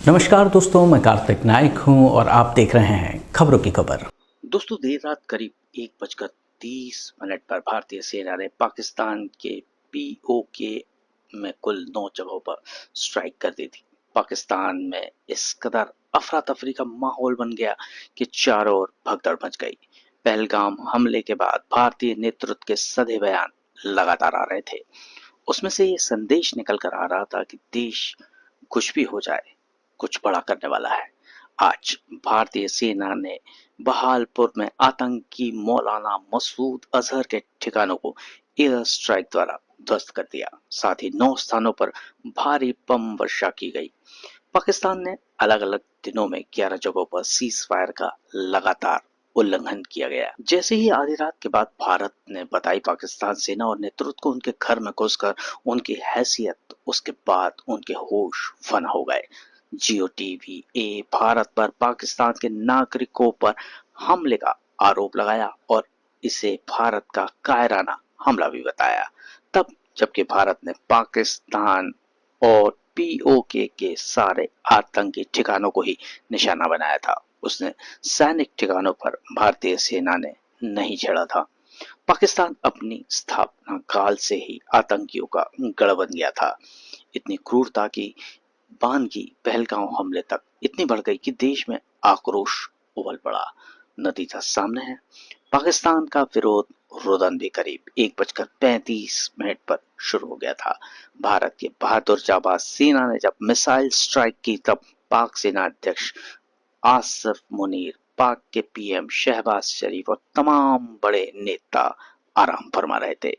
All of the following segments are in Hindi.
नमस्कार दोस्तों, मैं कार्तिक नाइक हूं और आप देख रहे हैं खबरों की खबर। दोस्तों, देर रात करीब 1:30 पर भारतीय सेना ने पाकिस्तान के पीओके में कुल 9 जगहों पर स्ट्राइक कर दी थी। पाकिस्तान में इस कदर अफरा तफरी का माहौल बन गया कि चारों ओर भगदड़ मच गई। पहलगाम हमले के बाद भारतीय नेतृत्व के सधे बयान लगातार आ रहे थे। उसमें से ये संदेश निकल कर आ रहा था कि देश कुछ भी हो जाए, कुछ बड़ा करने वाला है। आज भारतीय सेना ने बहालपुर में आतंकी मौलाना मसूद अजहर के ठिकानों को एयर स्ट्राइक द्वारा ध्वस्त कर दिया। साथ ही 9 स्थानों पर भारी बम वर्षा की गई। पाकिस्तान ने अलग अलग दिनों में 11 जगहों पर सीज फायर का लगातार उल्लंघन किया गया। जैसे ही आधी रात के बाद भारत ने बताई पाकिस्तान सेना और नेतृत्व को उनके घर में घुसकर उनकी हैसियत, उसके बाद उनके होश फना हो गए। जियो टीवी ए भारत पर पाकिस्तान के नागरिकों पर हमले का आरोप लगाया और इसे भारत का कायराना हमला भी बताया। तब जबकि भारत ने पाकिस्तान और पीओके के सारे आतंकी ठिकानों को ही निशाना बनाया था, उसने सैनिक ठिकानों पर भारतीय सेना ने नहीं छेड़ा था। पाकिस्तान अपनी स्थापना काल से ही आतंकियों का गढ़ बन गया था। इतनी क्रूरता की बान की पहलगांव हमले तक इतनी बढ़ गई कि देश में आक्रोश उबल पड़ा। नतीजा सामने है। पाकिस्तान का विरोध रुदन भी करीब 1:35 पर शुरू हो गया था। भारत के बहादुर जाबाज सेना ने जब मिसाइल स्ट्राइक की, तब पाक सेना अध्यक्ष आसिफ मुनीर, पाक के पीएम शहबाज शरीफ और तमाम बड़े नेता आराम फरमा रहे थे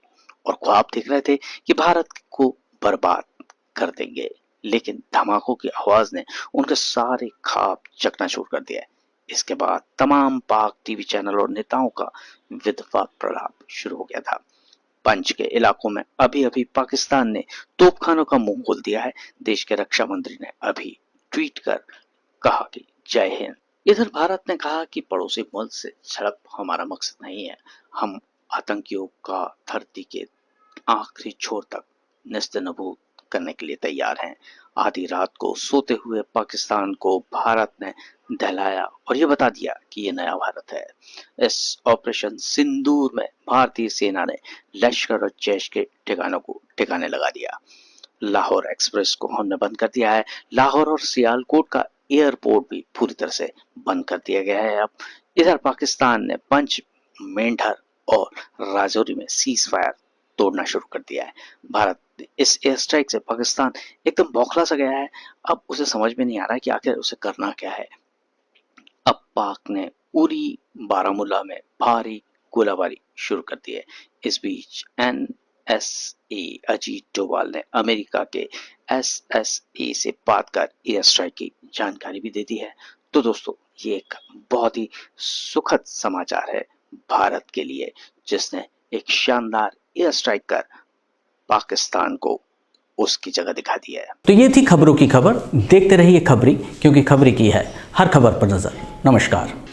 और ख्वाब देख रहे थे कि भारत को बर्बाद कर देंगे। लेकिन धमाकों की आवाज ने उनके सारे ख्वाब चकनाचूर कर दिया। इसके बाद तमाम पाक टीवी चैनल और नेताओं का विधवा प्रलाप शुरू हो गया था। पंच के इलाकों में अभी अभी पाकिस्तान ने तोपखानों का मुंह खोल दिया है। देश के रक्षा मंत्री ने अभी ट्वीट कर कहा कि जय हिंद। इधर भारत ने कहा कि पड़ोसी मुल्क से झड़प हमारा मकसद नहीं है। हम आतंकियों का धरती के आखिरी छोर तक नेस्तनाबूद करने के लिए तैयार हैं। आधी रात को सोते हुए पाकिस्तान को भारत ने दहलाया और ये बता दिया कि ये नया भारत है। इस ऑपरेशन सिंदूर में भारतीय सेना ने लश्कर और जैश के ठिकानों को ठिकाने लगा दिया। लाहौर एक्सप्रेस को हमने बंद कर दिया है। लाहौर और सियालकोट का एयरपोर्ट भी पूरी तरह से बंद कर दिया गया है। अब इधर पाकिस्तान ने पंच, मेंढर और राजौरी में सीज फायर तोड़ना शुरू कर दिया है। भारत इस एयर स्ट्राइक से पाकिस्तान एकदम बौखला सा गया है। अब उसे समझ में नहीं आ रहा है कि आखिर उसे करना क्या है। अब पाक ने उरी बारामूला में भारी गोलाबारी शुरू कर दी है। इस बीच एनएसए अजीत डोभाल ने अमेरिका के एसएसए से बात कर एयर स्ट्राइक की जानकारी भी दे दी है। तो दोस्तों, ये एक बहुत ही सुखद समाचार है भारत के लिए, जिसने एक शानदार एयर स्ट्राइक कर पाकिस्तान को उसकी जगह दिखा दी है। तो ये थी खबरों की खबर। देखते रहिए खबरी, क्योंकि खबरी की है हर खबर पर नजर। नमस्कार।